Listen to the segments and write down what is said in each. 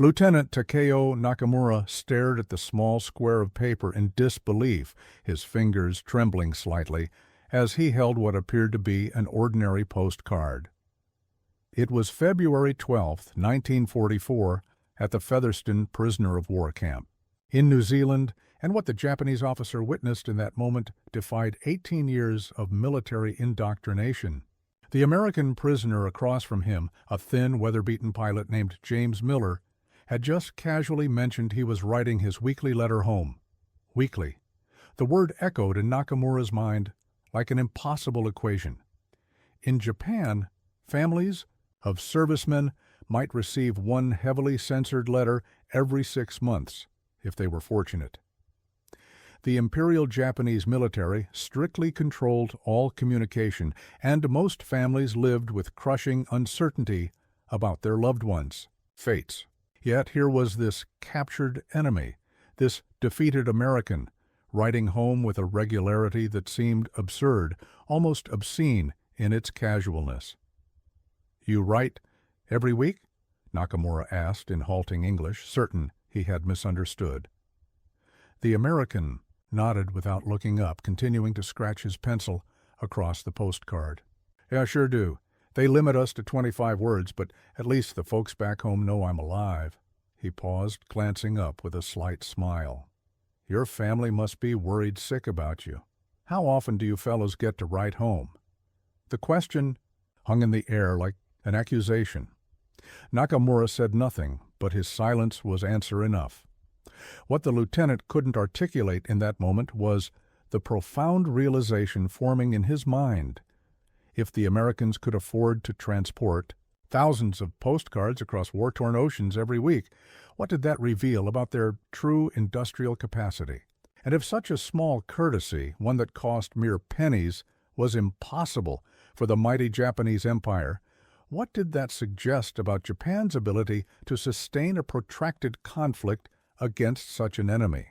Lieutenant Takeo Nakamura stared at the small square of paper in disbelief, his fingers trembling slightly, as he held what appeared to be an ordinary postcard. It was February 12, 1944, at the Featherston prisoner of war camp. In New Zealand, and what the Japanese officer witnessed in that moment defied 18 years of military indoctrination. The American prisoner across from him, a thin, weather-beaten pilot named James Miller, had just casually mentioned he was writing his weekly letter home. Weekly. The word echoed in Nakamura's mind like an impossible equation. In Japan, families of servicemen might receive one heavily censored letter every 6 months, if they were fortunate. The Imperial Japanese military strictly controlled all communication, and most families lived with crushing uncertainty about their loved ones' fates. Yet here was this captured enemy, this defeated American, writing home with a regularity that seemed absurd, almost obscene in its casualness. "You write every week?" Nakamura asked in halting English, certain he had misunderstood. The American nodded without looking up, continuing to scratch his pencil across the postcard. "Yeah, sure do. They limit us to 25 words, but at least the folks back home know I'm alive." He paused, glancing up with a slight smile. "Your family must be worried sick about you. How often do you fellows get to write home?" The question hung in the air like an accusation. Nakamura said nothing, but his silence was answer enough. What the lieutenant couldn't articulate in that moment was the profound realization forming in his mind. If the Americans could afford to transport thousands of postcards across war-torn oceans every week, what did that reveal about their true industrial capacity? And if such a small courtesy, one that cost mere pennies, was impossible for the mighty Japanese Empire, what did that suggest about Japan's ability to sustain a protracted conflict against such an enemy?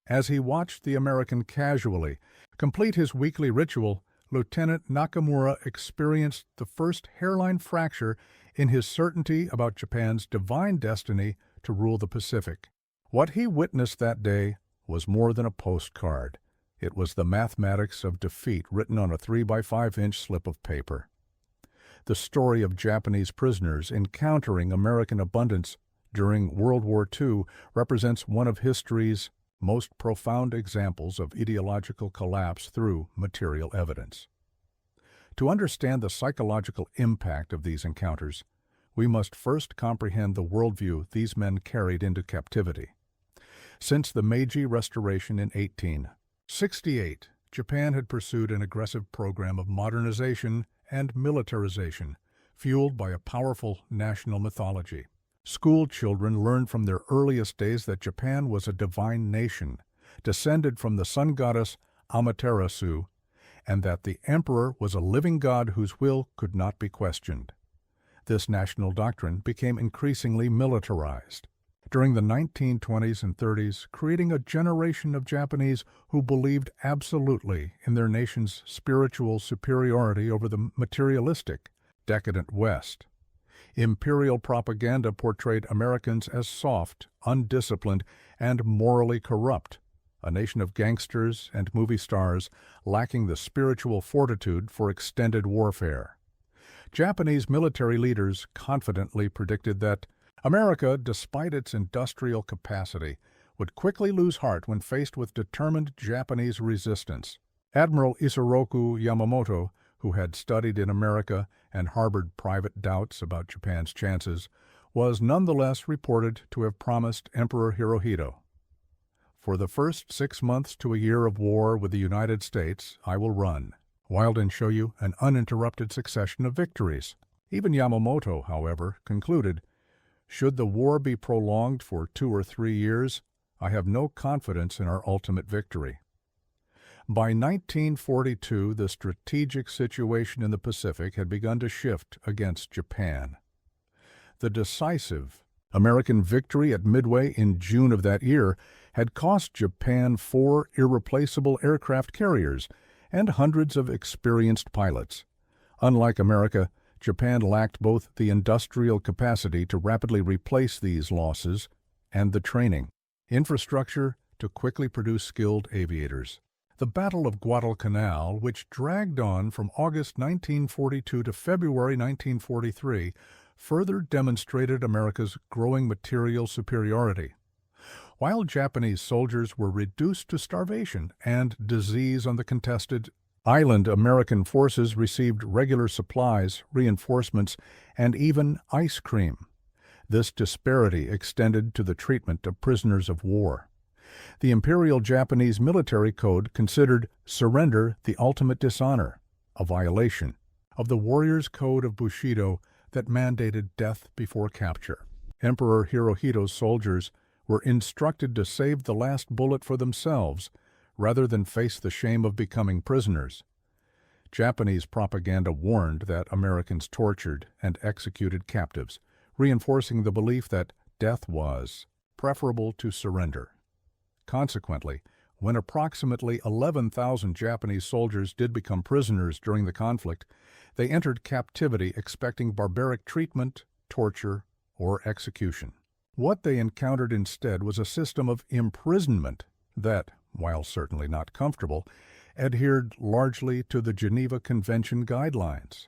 As he watched the American casually complete his weekly ritual, Lieutenant Nakamura experienced the first hairline fracture in his certainty about Japan's divine destiny to rule the Pacific. What he witnessed that day was more than a postcard. It was the mathematics of defeat written on a 3-by-5-inch slip of paper. The story of Japanese prisoners encountering American abundance during World War II represents one of history's most profound examples of ideological collapse through material evidence. To understand the psychological impact of these encounters, we must first comprehend the worldview these men carried into captivity. Since the Meiji Restoration in 1868, Japan had pursued an aggressive program of modernization and militarization, fueled by a powerful national mythology. School children learned from their earliest days that Japan was a divine nation, descended from the sun goddess Amaterasu, and that the emperor was a living god whose will could not be questioned. This national doctrine became increasingly militarized during the 1920s and 30s, creating a generation of Japanese who believed absolutely in their nation's spiritual superiority over the materialistic, decadent West. Imperial propaganda portrayed Americans as soft, undisciplined, and morally corrupt, a nation of gangsters and movie stars lacking the spiritual fortitude for extended warfare. Japanese military leaders confidently predicted that America, despite its industrial capacity, would quickly lose heart when faced with determined Japanese resistance. Admiral Isoroku Yamamoto, who had studied in America and harbored private doubts about Japan's chances, was nonetheless reported to have promised Emperor Hirohito, "For the first 6 months to a year of war with the United States, I will run, wild and show you an uninterrupted succession of victories." Even Yamamoto, however, concluded, "Should the war be prolonged for 2 or 3 years, I have no confidence in our ultimate victory." By 1942, the strategic situation in the Pacific had begun to shift against Japan. The decisive American victory at Midway in June of that year had cost Japan 4 irreplaceable aircraft carriers and hundreds of experienced pilots. Unlike America, Japan lacked both the industrial capacity to rapidly replace these losses and the training, infrastructure to quickly produce skilled aviators. The Battle of Guadalcanal, which dragged on from August 1942 to February 1943, further demonstrated America's growing material superiority. While Japanese soldiers were reduced to starvation and disease on the contested island, American forces received regular supplies, reinforcements, and even ice cream. This disparity extended to the treatment of prisoners of war. The Imperial Japanese Military Code considered surrender the ultimate dishonor, a violation of the warrior's code of Bushido that mandated death before capture. Emperor Hirohito's soldiers were instructed to save the last bullet for themselves rather than face the shame of becoming prisoners. Japanese propaganda warned that Americans tortured and executed captives, reinforcing the belief that death was preferable to surrender. Consequently, when approximately 11,000 Japanese soldiers did become prisoners during the conflict, they entered captivity expecting barbaric treatment, torture, or execution. What they encountered instead was a system of imprisonment that, while certainly not comfortable, adhered largely to the Geneva Convention guidelines.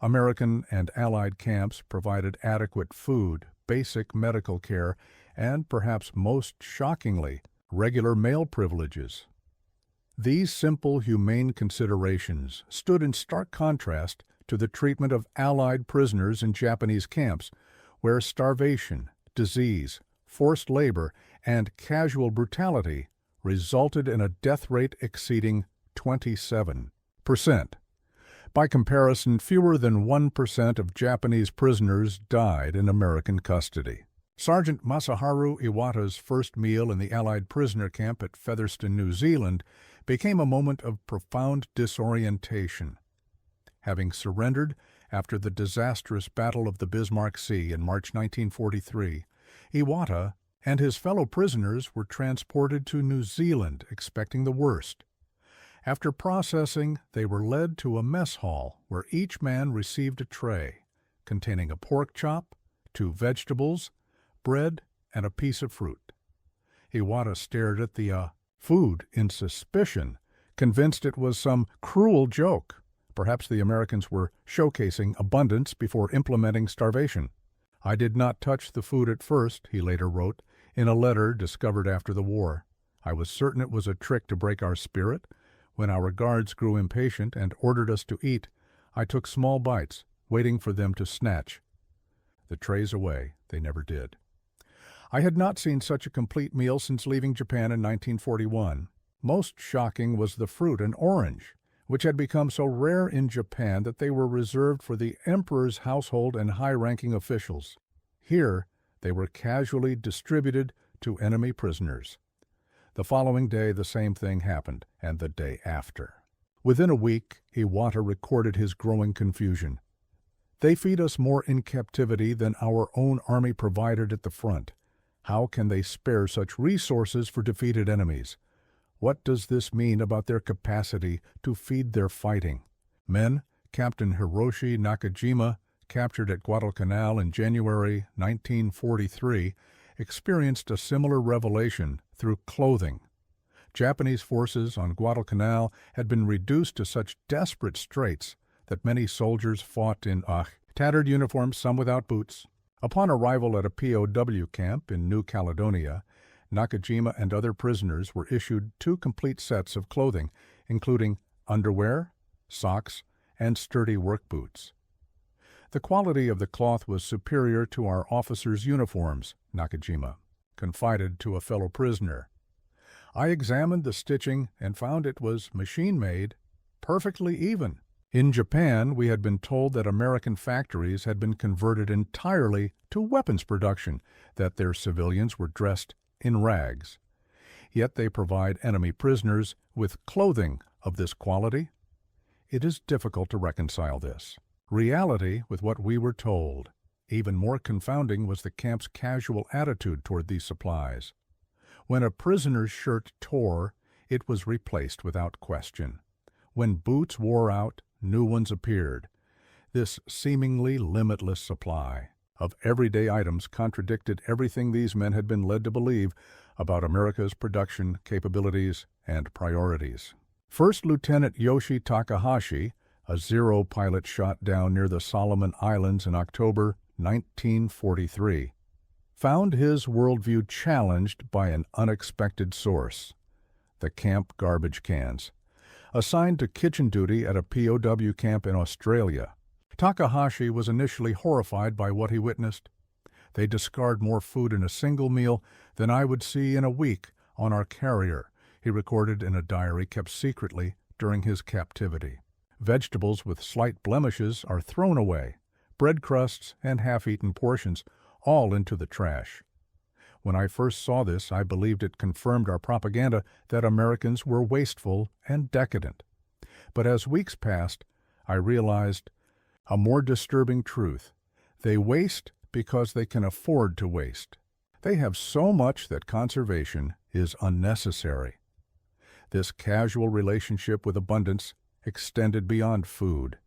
American and Allied camps provided adequate food, basic medical care, and, perhaps most shockingly, regular mail privileges. These simple, humane considerations stood in stark contrast to the treatment of Allied prisoners in Japanese camps, where starvation, disease, forced labor, and casual brutality resulted in a death rate exceeding 27%. By comparison, fewer than 1% of Japanese prisoners died in American custody. Sergeant Masaharu Iwata's first meal in the Allied prisoner camp at Featherston, New Zealand, became a moment of profound disorientation. Having surrendered after the disastrous Battle of the Bismarck Sea in March 1943, Iwata and his fellow prisoners were transported to New Zealand, expecting the worst. After processing, they were led to a mess hall where each man received a tray containing a pork chop, 2 vegetables, bread, and a piece of fruit. Iwata stared at the food in suspicion, convinced it was some cruel joke. Perhaps the Americans were showcasing abundance before implementing starvation. "I did not touch the food at first," he later wrote, in a letter discovered after the war. "I was certain it was a trick to break our spirit. When our guards grew impatient and ordered us to eat, I took small bites, waiting for them to snatch the trays away. They never did." I had not seen such a complete meal since leaving Japan in 1941. Most shocking was the fruit, an orange, which had become so rare in Japan that they were reserved for the emperor's household and high-ranking officials. Here, they were casually distributed to enemy prisoners. The following day, the same thing happened, and the day after. Within a week, Iwata recorded his growing confusion. "They feed us more in captivity than our own army provided at the front. How can they spare such resources for defeated enemies? What does this mean about their capacity to feed their fighting?" Men, Captain Hiroshi Nakajima, captured at Guadalcanal in January 1943, experienced a similar revelation through clothing. Japanese forces on Guadalcanal had been reduced to such desperate straits that many soldiers fought in tattered uniforms, some without boots. Upon arrival at a POW camp in New Caledonia, Nakajima and other prisoners were issued 2 complete sets of clothing, including underwear, socks, and sturdy work boots. "The quality of the cloth was superior to our officers' uniforms," Nakajima confided to a fellow prisoner. "I examined the stitching and found it was machine-made, perfectly even." In Japan, we had been told that American factories had been converted entirely to weapons production, that their civilians were dressed in rags. Yet they provide enemy prisoners with clothing of this quality. It is difficult to reconcile this reality with what we were told. Even more confounding was the camp's casual attitude toward these supplies. When a prisoner's shirt tore, it was replaced without question. When boots wore out, new ones appeared. This seemingly limitless supply of everyday items contradicted everything these men had been led to believe about America's production capabilities and priorities. First Lieutenant Yoshi Takahashi, a Zero pilot shot down near the Solomon Islands in October 1943, found his worldview challenged by an unexpected source: the camp garbage cans. Assigned to kitchen duty at a POW camp in Australia, Takahashi was initially horrified by what he witnessed. They discard more food in a single meal than I would see in a week on our carrier, he recorded in a diary kept secretly during his captivity. Vegetables with slight blemishes are thrown away, bread crusts and half-eaten portions, all into the trash. When I first saw this, I believed it confirmed our propaganda that Americans were wasteful and decadent. But as weeks passed, I realized a more disturbing truth. They waste because they can afford to waste. They have so much that conservation is unnecessary. This casual relationship with abundance extended beyond food.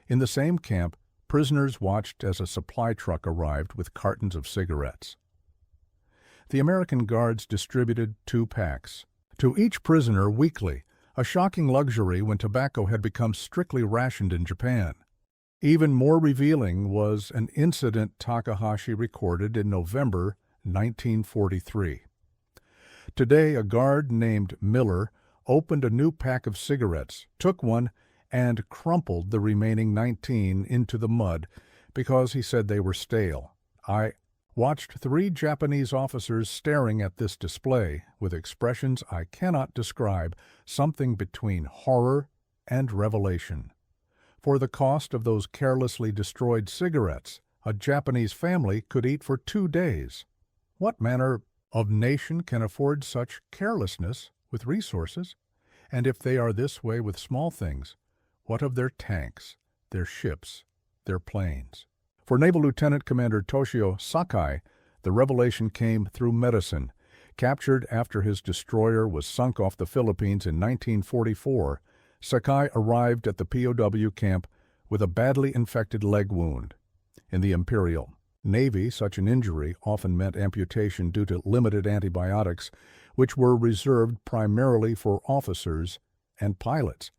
In the same camp, prisoners watched as a supply truck arrived with cartons of cigarettes. The American guards distributed 2 packs to each prisoner weekly, a shocking luxury when tobacco had become strictly rationed in Japan. Even more revealing was an incident Takahashi recorded in November 1943. Today, a guard named Miller opened a new pack of cigarettes, took one, and crumpled the remaining 19 into the mud because he said they were stale. I watched 3 Japanese officers staring at this display with expressions I cannot describe, something between horror and revelation. For the cost of those carelessly destroyed cigarettes, a Japanese family could eat for 2 days. What manner of nation can afford such carelessness with resources? And if they are this way with small things, what of their tanks, their ships, their planes? For Naval Lieutenant Commander Toshio Sakai, the revelation came through medicine. Captured after his destroyer was sunk off the Philippines in 1944, Sakai arrived at the POW camp with a badly infected leg wound. In the Imperial Navy, such an injury often meant amputation due to limited antibiotics, which were reserved primarily for officers and pilots.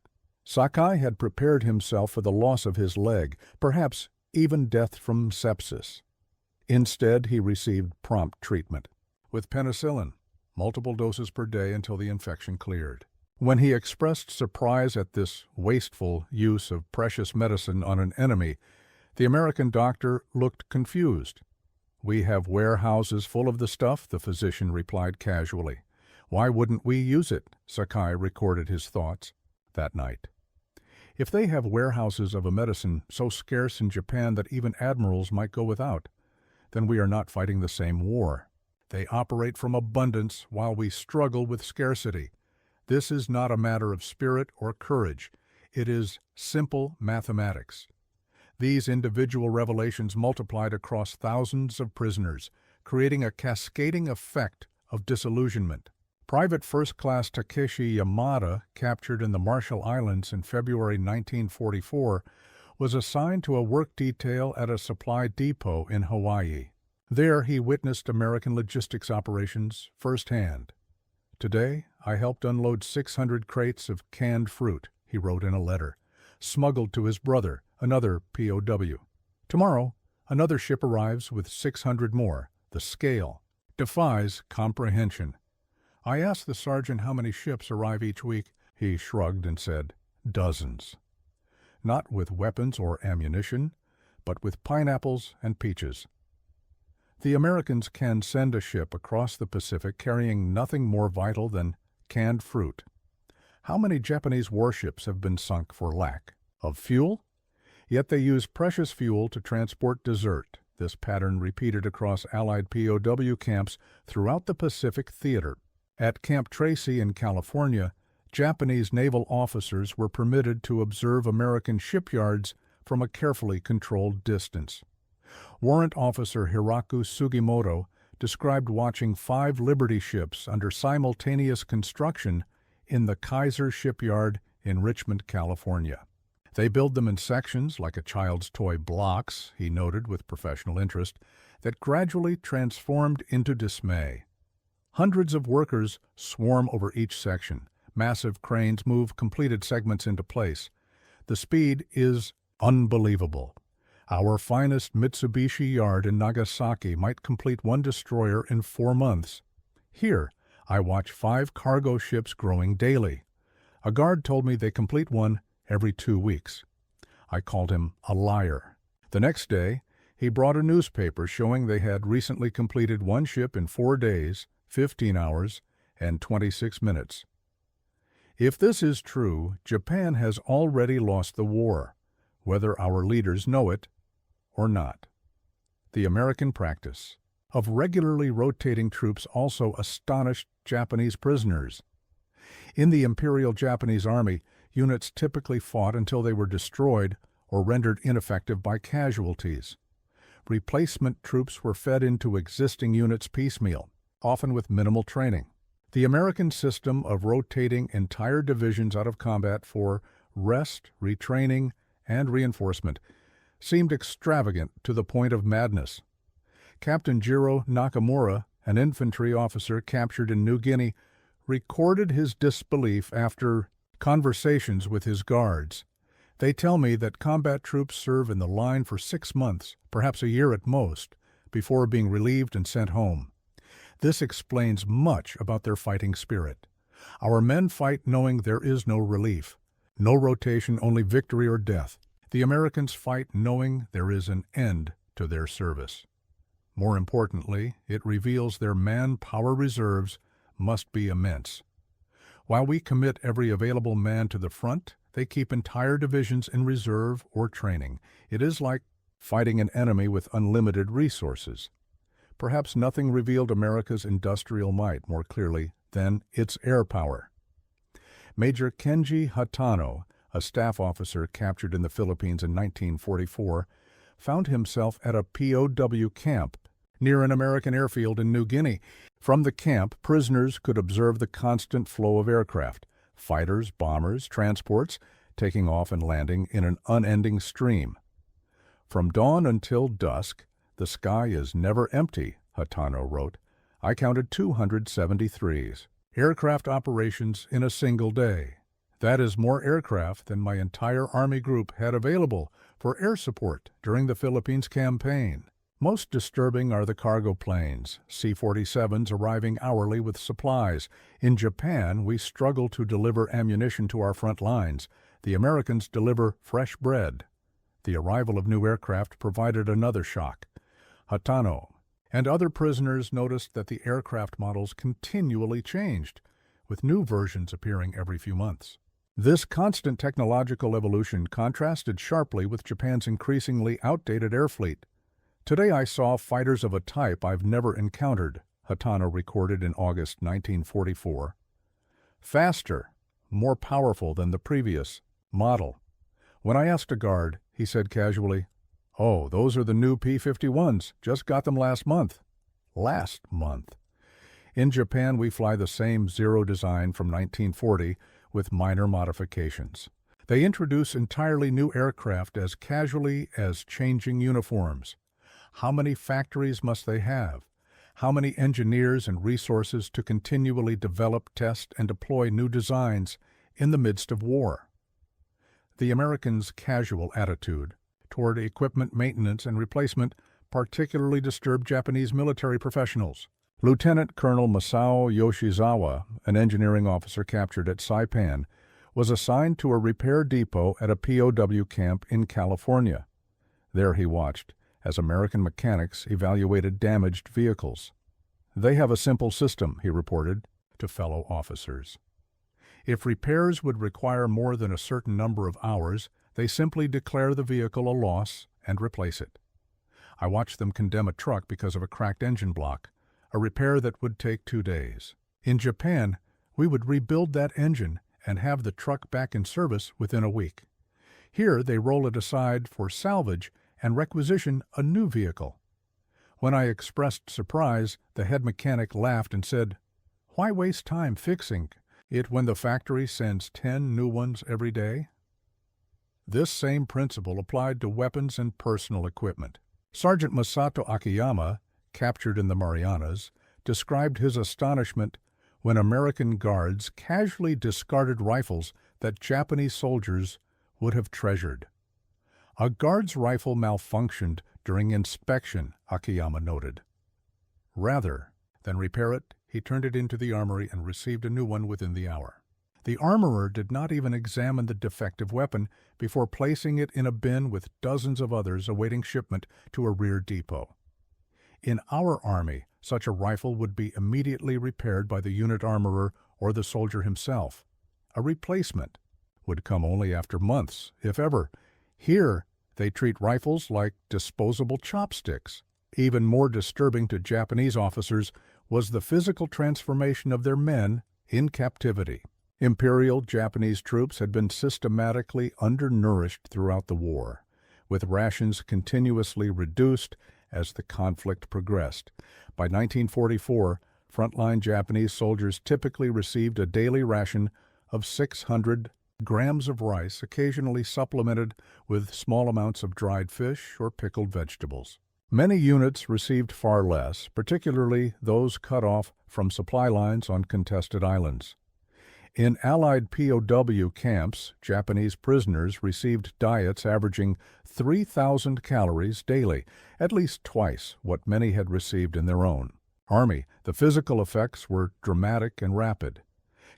Sakai had prepared himself for the loss of his leg, perhaps even death from sepsis. Instead, he received prompt treatment with penicillin, multiple doses per day until the infection cleared. When he expressed surprise at this wasteful use of precious medicine on an enemy, the American doctor looked confused. "We have warehouses full of the stuff," the physician replied casually. "Why wouldn't we use it?" Sakai recorded his thoughts that night. If they have warehouses of a medicine so scarce in Japan that even admirals might go without, then we are not fighting the same war. They operate from abundance while we struggle with scarcity. This is not a matter of spirit or courage. It is simple mathematics. These individual revelations multiplied across thousands of prisoners, creating a cascading effect of disillusionment. Private First Class Takeshi Yamada, captured in the Marshall Islands in February 1944, was assigned to a work detail at a supply depot in Hawaii. There he witnessed American logistics operations firsthand. "Today, I helped unload 600 crates of canned fruit," he wrote in a letter, smuggled to his brother, another POW. "Tomorrow, another ship arrives with 600 more. The scale defies comprehension. I asked the sergeant how many ships arrive each week. He shrugged and said, dozens. Not with weapons or ammunition, but with pineapples and peaches. The Americans can send a ship across the Pacific carrying nothing more vital than canned fruit. How many Japanese warships have been sunk for lack of fuel? Yet they use precious fuel to transport dessert. This pattern repeated across Allied POW camps throughout the Pacific theater. At Camp Tracy in California, Japanese naval officers were permitted to observe American shipyards from a carefully controlled distance. Warrant Officer Hiraku Sugimoto described watching 5 Liberty ships under simultaneous construction in the Kaiser shipyard in Richmond, California. They build them in sections like a child's toy blocks, he noted with professional interest, that gradually transformed into dismay. Hundreds of workers swarm over each section. Massive cranes move completed segments into place. The speed is unbelievable. Our finest Mitsubishi yard in Nagasaki might complete one destroyer in 4 months. Here, I watch 5 cargo ships growing daily. A guard told me they complete one every 2 weeks. I called him a liar. The next day, he brought a newspaper showing they had recently completed one ship in 4 days, 15 hours, and 26 minutes. If this is true, Japan has already lost the war, whether our leaders know it or not. The American practice of regularly rotating troops also astonished Japanese prisoners. In the Imperial Japanese Army, units typically fought until they were destroyed or rendered ineffective by casualties. Replacement troops were fed into existing units piecemeal, often with minimal training. The American system of rotating entire divisions out of combat for rest, retraining, and reinforcement seemed extravagant to the point of madness. Captain Jiro Nakamura, an infantry officer captured in New Guinea, recorded his disbelief after conversations with his guards. They tell me that combat troops serve in the line for 6 months, perhaps a year at most, before being relieved and sent home. This explains much about their fighting spirit. Our men fight knowing there is no relief, no rotation, only victory or death. The Americans fight knowing there is an end to their service. More importantly, it reveals their manpower reserves must be immense. While we commit every available man to the front, they keep entire divisions in reserve or training. It is like fighting an enemy with unlimited resources. Perhaps nothing revealed America's industrial might more clearly than its air power. Major Kenji Hatano, a staff officer captured in the Philippines in 1944, found himself at a POW camp near an American airfield in New Guinea. From the camp, prisoners could observe the constant flow of aircraft, fighters, bombers, transports, taking off and landing in an unending stream. From dawn until dusk, the sky is never empty, Hatano wrote. I counted 273s. Aircraft operations in a single day. That is more aircraft than my entire Army group had available for air support during the Philippines campaign. Most disturbing are the cargo planes, C-47s arriving hourly with supplies. In Japan, we struggle to deliver ammunition to our front lines. The Americans deliver fresh bread. The arrival of new aircraft provided another shock. Hatano and other prisoners noticed that the aircraft models continually changed, with new versions appearing every few months. This constant technological evolution contrasted sharply with Japan's increasingly outdated air fleet. Today I saw fighters of a type I've never encountered, Hatano recorded in August 1944. Faster, more powerful than the previous model. When I asked a guard, he said casually, "Oh, those are the new P-51s. Just got them last month." Last month. In Japan, we fly the same Zero design from 1940 with minor modifications. They introduce entirely new aircraft as casually as changing uniforms. How many factories must they have? How many engineers and resources to continually develop, test, and deploy new designs in the midst of war? The Americans' casual attitude toward equipment maintenance and replacement particularly disturbed Japanese military professionals. Lieutenant Colonel Masao Yoshizawa, an engineering officer captured at Saipan, was assigned to a repair depot at a POW camp in California. There he watched as American mechanics evaluated damaged vehicles. They have a simple system, he reported to fellow officers. If repairs would require more than a certain number of hours, they simply declare the vehicle a loss and replace it. I watched them condemn a truck because of a cracked engine block, a repair that would take 2 days. In Japan, we would rebuild that engine and have the truck back in service within a week. Here, they roll it aside for salvage and requisition a new vehicle. When I expressed surprise, the head mechanic laughed and said, "Why waste time fixing it when the factory sends 10 new ones every day?" This same principle applied to weapons and personal equipment. Sergeant Masato Akiyama, captured in the Marianas, described his astonishment when American guards casually discarded rifles that Japanese soldiers would have treasured. A guard's rifle malfunctioned during inspection, Akiyama noted. Rather than repair it, he turned it into the armory and received a new one within the hour. The armorer did not even examine the defective weapon before placing it in a bin with dozens of others awaiting shipment to a rear depot. In our Army, such a rifle would be immediately repaired by the unit armorer or the soldier himself. A replacement would come only after months, if ever. Here, they treat rifles like disposable chopsticks. Even more disturbing to Japanese officers was the physical transformation of their men in captivity. Imperial Japanese troops had been systematically undernourished throughout the war, with rations continuously reduced as the conflict progressed. By 1944, frontline Japanese soldiers typically received a daily ration of 600 grams of rice, occasionally supplemented with small amounts of dried fish or pickled vegetables. Many units received far less, particularly those cut off from supply lines on contested islands. In Allied POW camps, Japanese prisoners received diets averaging 3,000 calories daily, at least twice what many had received in their own Army. The physical effects were dramatic and rapid.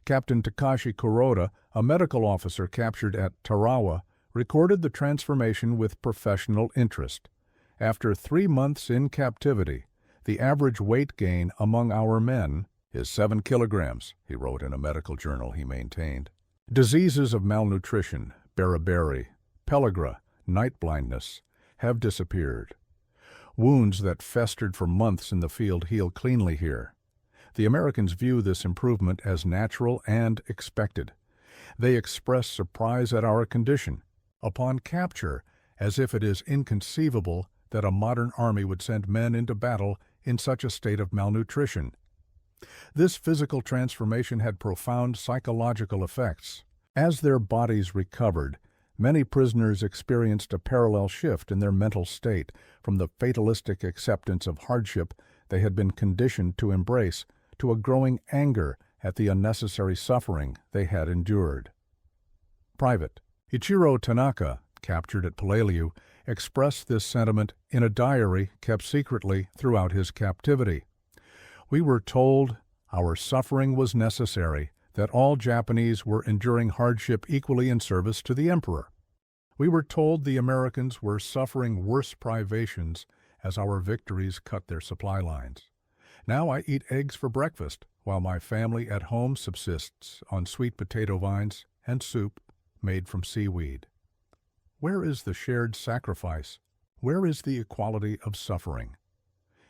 Captain Takashi Kuroda, a medical officer captured at Tarawa, recorded the transformation with professional interest. After 3 months in captivity, the average weight gain among our men is 7 kilograms, he wrote in a medical journal he maintained. Diseases of malnutrition, beriberi, pellagra, night blindness, have disappeared. Wounds that festered for months in the field heal cleanly here. The Americans view this improvement as natural and expected. They express surprise at our condition upon capture, as if it is inconceivable that a modern army would send men into battle in such a state of malnutrition. This physical transformation had profound psychological effects. As their bodies recovered, many prisoners experienced a parallel shift in their mental state from the fatalistic acceptance of hardship they had been conditioned to embrace to a growing anger at the unnecessary suffering they had endured. Private Ichiro Tanaka, captured at Pulaliu, expressed this sentiment in a diary kept secretly throughout his captivity. We were told our suffering was necessary, that all Japanese were enduring hardship equally in service to the emperor. We were told the Americans were suffering worse privations as our victories cut their supply lines. Now I eat eggs for breakfast, while my family at home subsists on sweet potato vines and soup made from seaweed. Where is the shared sacrifice? Where is the equality of suffering?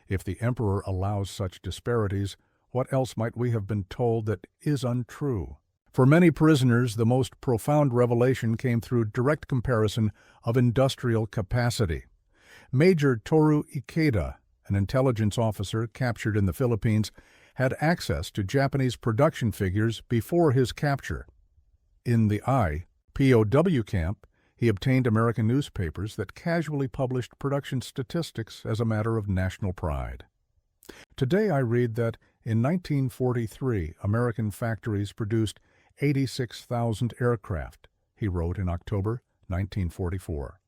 If the emperor allows such disparities, what else might we have been told that is untrue? For many prisoners, the most profound revelation came through direct comparison of industrial capacity. Major Toru Ikeda, an intelligence officer captured in the Philippines, had access to Japanese production figures before his capture. In the POW camp, he obtained American newspapers that casually published production statistics as a matter of national pride. Today I read that in 1943, American factories produced 86,000 aircraft, he wrote in October 1944.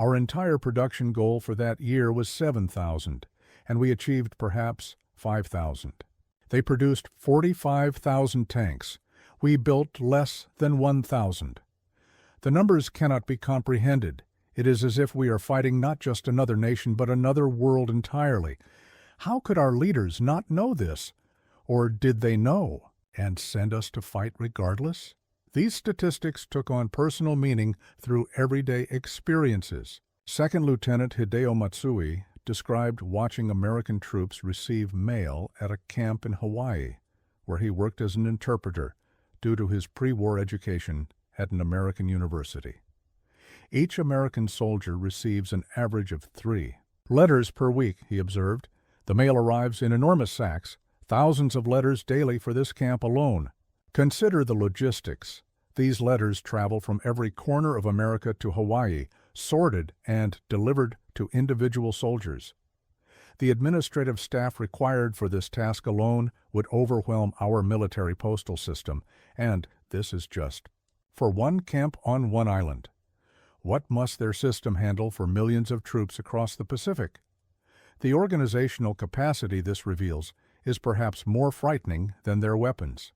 Our entire production goal for that year was 7,000, and we achieved perhaps 5,000. They produced 45,000 tanks. We built less than 1,000. The numbers cannot be comprehended. It is as if we are fighting not just another nation, but another world entirely. How could our leaders not know this? Or did they know and send us to fight regardless? These statistics took on personal meaning through everyday experiences. Second Lieutenant Hideo Matsui described watching American troops receive mail at a camp in Hawaii, where he worked as an interpreter due to his pre-war education at an American university. Each American soldier receives an average of 3 letters per week, he observed. The mail arrives in enormous sacks, thousands of letters daily for this camp alone. Consider the logistics. These letters travel from every corner of America to Hawaii, sorted and delivered to individual soldiers. The administrative staff required for this task alone would overwhelm our military postal system, and this is just for one camp on one island. What must their system handle for millions of troops across the Pacific? The organizational capacity this reveals is perhaps more frightening than their weapons.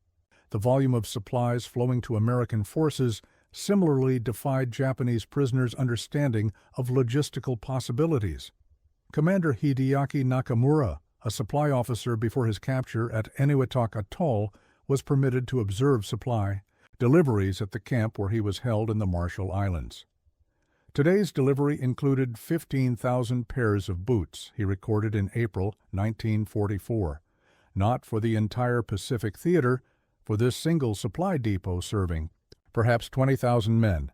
The volume of supplies flowing to American forces similarly defied Japanese prisoners' understanding of logistical possibilities. Commander Hideaki Nakamura, a supply officer before his capture at Enewetak Atoll, was permitted to observe supply deliveries at the camp where he was held in the Marshall Islands. Today's delivery included 15,000 pairs of boots, he recorded in April 1944. Not for the entire Pacific Theater, for this single supply depot serving perhaps 20,000 men.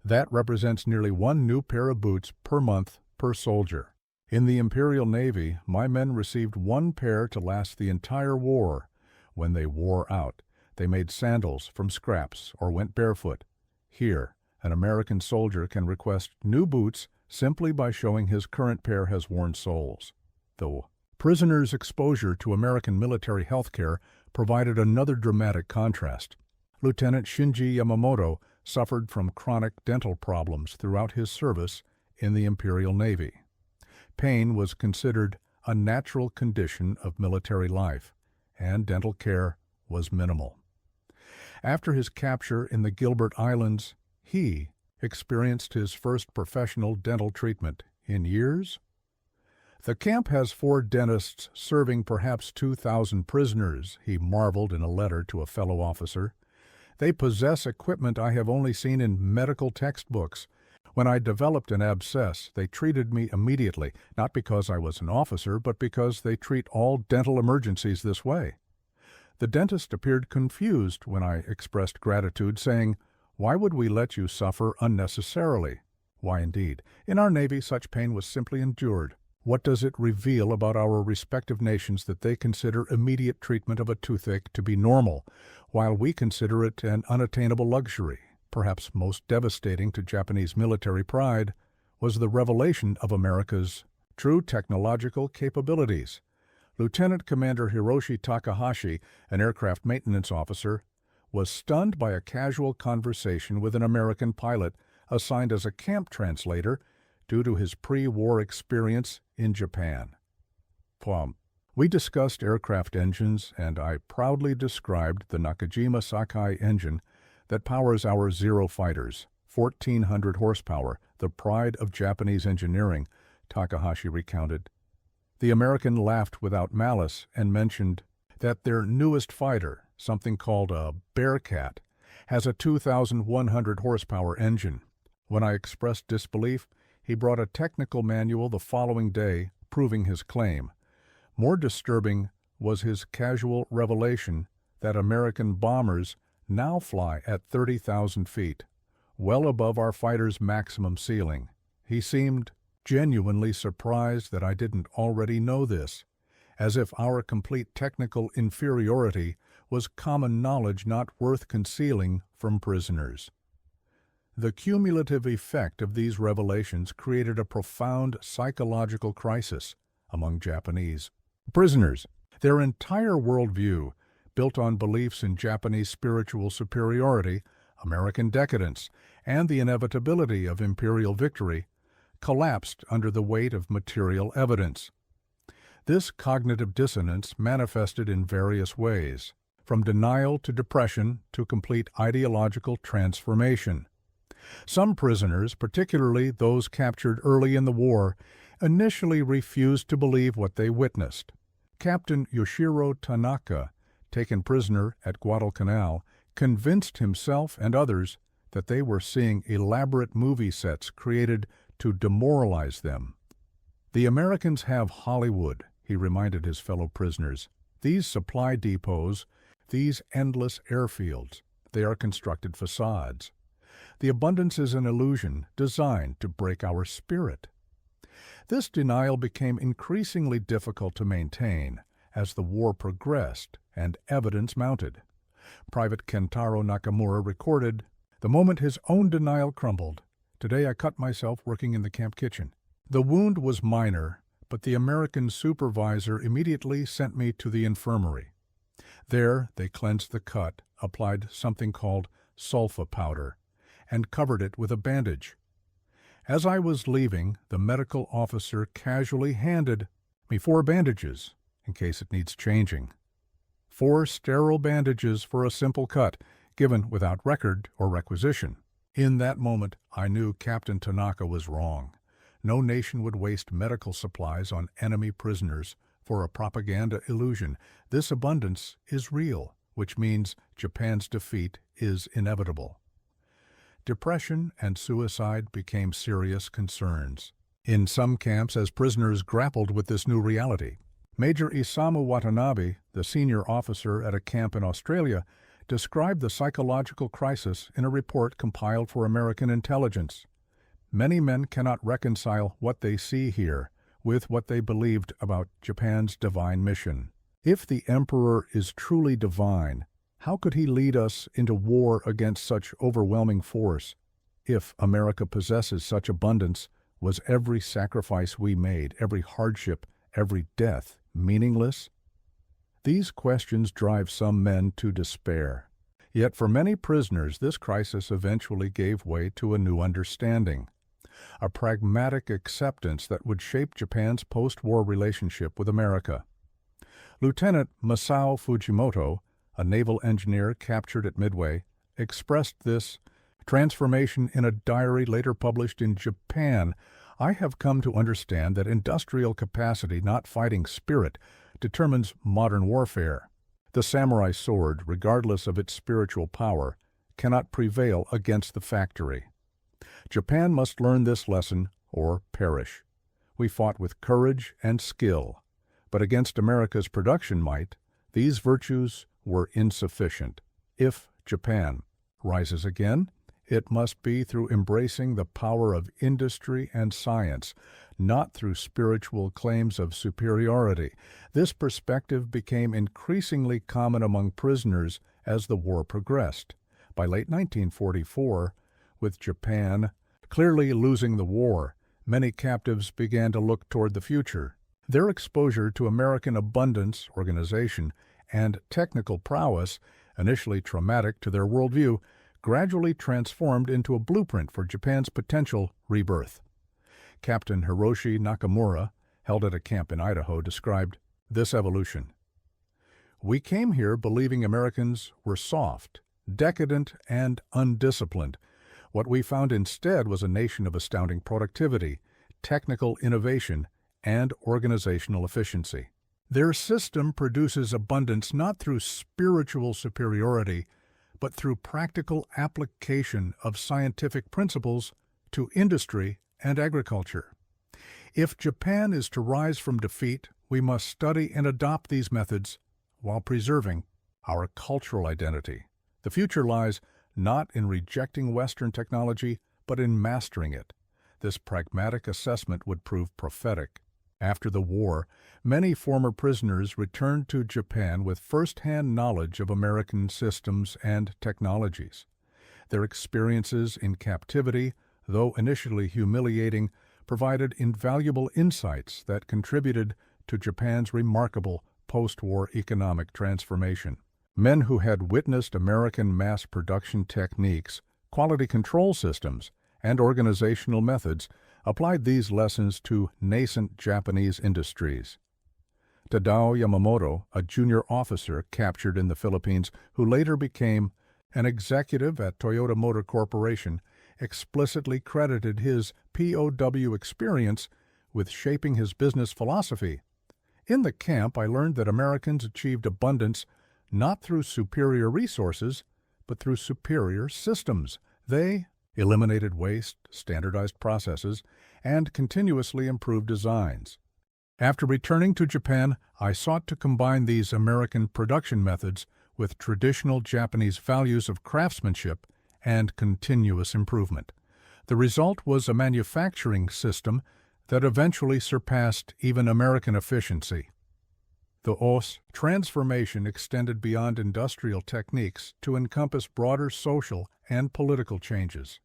That represents nearly one new pair of boots per month per soldier. In the Imperial Navy, my men received one pair to last the entire war. When they wore out, they made sandals from scraps or went barefoot. Here, an American soldier can request new boots simply by showing his current pair has worn soles. Though prisoners' exposure to American military health care provided another dramatic contrast. Lieutenant Shinji Yamamoto suffered from chronic dental problems throughout his service in the Imperial Navy. Pain was considered a natural condition of military life, and dental care was minimal. After his capture in the Gilbert Islands, he experienced his first professional dental treatment in years. The camp has 4 dentists serving perhaps 2,000 prisoners, he marveled in a letter to a fellow officer. They possess equipment I have only seen in medical textbooks. When I developed an abscess, they treated me immediately, not because I was an officer, but because they treat all dental emergencies this way. The dentist appeared confused when I expressed gratitude, saying, "Why would we let you suffer unnecessarily?" Why, indeed. In our Navy, such pain was simply endured. What does it reveal about our respective nations that they consider immediate treatment of a toothache to be normal, while we consider it an unattainable luxury? Perhaps most devastating to Japanese military pride was the revelation of America's true technological capabilities. Lieutenant Commander Hiroshi Takahashi, an aircraft maintenance officer, was stunned by a casual conversation with an American pilot assigned as a camp translator due to his pre-war experience in Japan. We discussed aircraft engines, and I proudly described the Nakajima Sakai engine that powers our Zero fighters, 1,400 horsepower, the pride of Japanese engineering, Takahashi recounted. The American laughed without malice and mentioned that their newest fighter, something called a Bearcat, has a 2,100 horsepower engine. When I expressed disbelief, he brought a technical manual the following day proving his claim. More disturbing was his casual revelation that American bombers now fly at 30,000 feet, well above our fighters' maximum ceiling. He seemed genuinely surprised that I didn't already know this, as if our complete technical inferiority was common knowledge not worth concealing from prisoners. The cumulative effect of these revelations created a profound psychological crisis among Japanese prisoners. Their entire worldview, built on beliefs in Japanese spiritual superiority, American decadence, and the inevitability of imperial victory, collapsed under the weight of material evidence. This cognitive dissonance manifested in various ways, from denial to depression to complete ideological transformation. Some prisoners, particularly those captured early in the war, initially refused to believe what they witnessed. Captain Yoshiro Tanaka, taken prisoner at Guadalcanal, convinced himself and others that they were seeing elaborate movie sets created to demoralize them. "The Americans have Hollywood," he reminded his fellow prisoners. "These supply depots, these endless airfields, they are constructed facades. The abundance is an illusion designed to break our spirit." This denial became increasingly difficult to maintain as the war progressed and evidence mounted. Private Kentaro Nakamura recorded, The moment his own denial crumbled, today I cut myself working in the camp kitchen. The wound was minor, but the American supervisor immediately sent me to the infirmary. There they cleansed the cut, applied something called sulfa powder, and covered it with a bandage. As I was leaving, the medical officer casually handed me 4 bandages, in case it needs changing. 4 sterile bandages for a simple cut, given without record or requisition. In that moment, I knew Captain Tanaka was wrong. No nation would waste medical supplies on enemy prisoners for a propaganda illusion. This abundance is real, which means Japan's defeat is inevitable. Depression and suicide became serious concerns in some camps as prisoners grappled with this new reality. Major Isamu Watanabe, the senior officer at a camp in Australia, described the psychological crisis in a report compiled for American intelligence. Many men cannot reconcile what they see here with what they believed about Japan's divine mission. If the emperor is truly divine, how could he lead us into war against such overwhelming force? If America possesses such abundance, was every sacrifice we made, every hardship, every death, meaningless? These questions drive some men to despair. Yet for many prisoners, this crisis eventually gave way to a new understanding, a pragmatic acceptance that would shape Japan's post-war relationship with America. Lieutenant Masao Fujimoto, a naval engineer captured at Midway, expressed this transformation in a diary later published in Japan. I have come to understand that industrial capacity, not fighting spirit, determines modern warfare. The samurai sword, regardless of its spiritual power, cannot prevail against the factory. Japan must learn this lesson or perish. We fought with courage and skill, but against America's production might, these virtues were insufficient. If Japan rises again, it must be through embracing the power of industry and science, not through spiritual claims of superiority. This perspective became increasingly common among prisoners as the war progressed. By late 1944, with Japan clearly losing the war, many captives began to look toward the future. Their exposure to American abundance, organization, and technical prowess, initially traumatic to their worldview, gradually transformed into a blueprint for Japan's potential rebirth. Captain Hiroshi Nakamura, held at a camp in Idaho, described this evolution. "We came here believing Americans were soft, decadent, and undisciplined. What we found instead was a nation of astounding productivity, technical innovation, and organizational efficiency. Their system produces abundance not through spiritual superiority, but through practical application of scientific principles to industry and agriculture. If Japan is to rise from defeat, we must study and adopt these methods while preserving our cultural identity. The future lies not in rejecting Western technology, but in mastering it. This pragmatic assessment would prove prophetic. After the war, many former prisoners returned to Japan with first-hand knowledge of American systems and technologies. Their experiences in captivity, though initially humiliating, provided invaluable insights that contributed to Japan's remarkable post-war economic transformation. Men who had witnessed American mass production techniques, quality control systems, and organizational methods applied these lessons to nascent Japanese industries. Tadao Yamamoto, a junior officer captured in the Philippines who later became an executive at Toyota Motor Corporation, explicitly credited his POW experience with shaping his business philosophy. In the camp, I learned that Americans achieved abundance not through superior resources, but through superior systems. They eliminated waste, standardized processes, and continuously improved designs. After returning to Japan, I sought to combine these American production methods with traditional Japanese values of craftsmanship and continuous improvement. The result was a manufacturing system that eventually surpassed even American efficiency. The POWs transformation extended beyond industrial techniques to encompass broader social and political changes.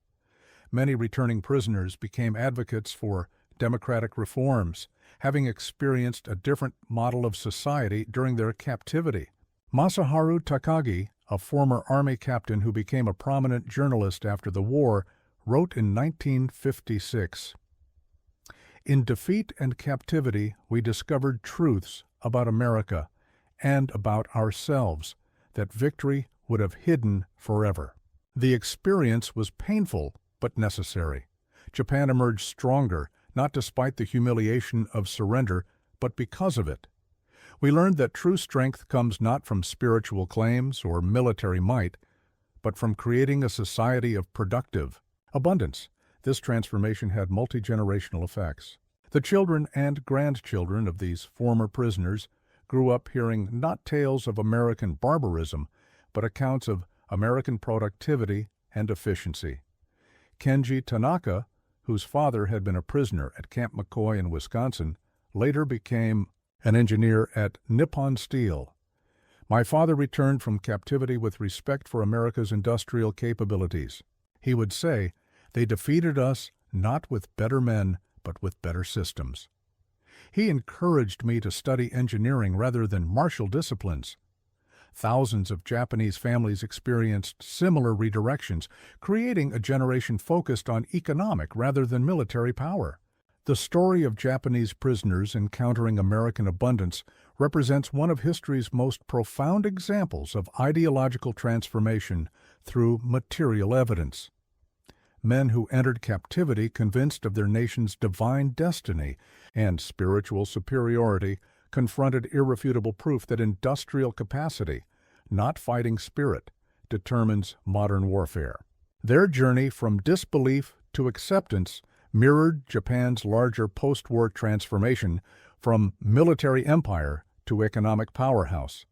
Many returning prisoners became advocates for democratic reforms, having experienced a different model of society during their captivity. Masaharu Takagi, a former army captain who became a prominent journalist after the war, wrote in 1956, "In defeat and captivity, we discovered truths about America and about ourselves that victory would have hidden forever." The experience was painful but necessary. Japan emerged stronger, not despite the humiliation of surrender, but because of it. We learned that true strength comes not from spiritual claims or military might, but from creating a society of productive abundance. This transformation had multi-generational effects. The children and grandchildren of these former prisoners grew up hearing not tales of American barbarism, but accounts of American productivity and efficiency. Kenji Tanaka, whose father had been a prisoner at Camp McCoy in Wisconsin, later became an engineer at Nippon Steel. "My father returned from captivity with respect for America's industrial capabilities. He would say, 'They defeated us not with better men, but with better systems.' He encouraged me to study engineering rather than martial disciplines." Thousands of Japanese families experienced similar redirections, creating a generation focused on economic rather than military power. The story of Japanese prisoners encountering American abundance represents one of history's most profound examples of ideological transformation through material evidence. Men who entered captivity convinced of their nation's divine destiny and spiritual superiority confronted irrefutable proof that industrial capacity, not fighting spirit, determines modern warfare. Their journey from disbelief to acceptance mirrored Japan's larger post-war transformation from military empire to economic powerhouse.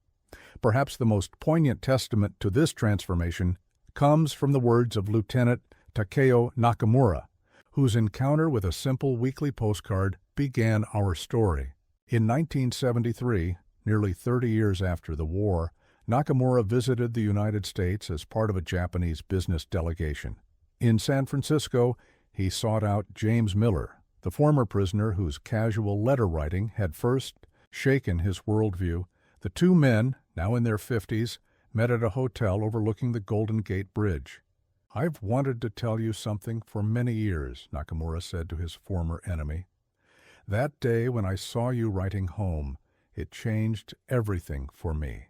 Perhaps the most poignant testament to this transformation comes from the words of Lieutenant Takeo Nakamura, whose encounter with a simple weekly postcard began our story. In 1973, nearly 30 years after the war, Nakamura visited the United States as part of a Japanese business delegation. In San Francisco, he sought out James Miller, the former prisoner whose casual letter writing had first shaken his worldview. The two men, now in their 50s, met at a hotel overlooking the Golden Gate Bridge. "I've wanted to tell you something for many years," Nakamura said to his former enemy. "That day when I saw you writing home, it changed everything for me.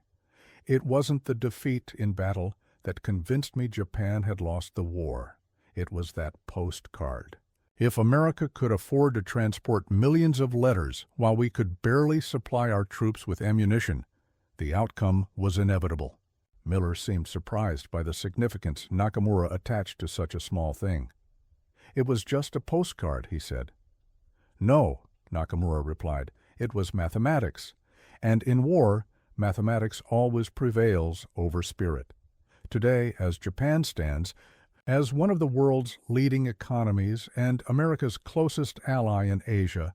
It wasn't the defeat in battle that convinced me Japan had lost the war. It was that postcard. If America could afford to transport millions of letters while we could barely supply our troops with ammunition, the outcome was inevitable." Miller seemed surprised by the significance Nakamura attached to such a small thing. "It was just a postcard," he said. "No," Nakamura replied, "it was mathematics. And in war, mathematics always prevails over spirit. Today, as Japan stands, as one of the world's leading economies and America's closest ally in Asia,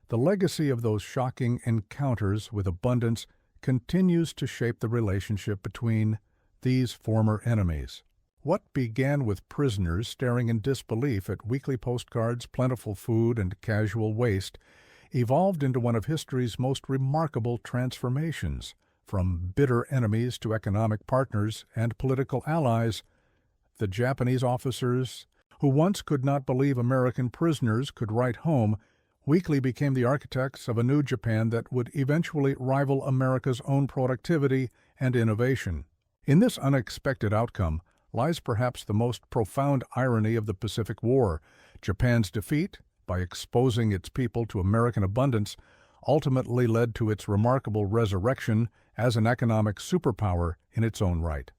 the legacy of those shocking encounters with abundance continues to shape the relationship between these former enemies. What began with prisoners staring in disbelief at weekly postcards, plentiful food, and casual waste evolved into one of history's most remarkable transformations. From bitter enemies to economic partners and political allies, the Japanese officers, who once could not believe American prisoners could write home, weekly became the architects of a new Japan that would eventually rival America's own productivity and innovation. In this unexpected outcome lies perhaps the most profound irony of the Pacific War. Japan's defeat, by exposing its people to American abundance, ultimately led to its remarkable resurrection as an economic superpower in its own right.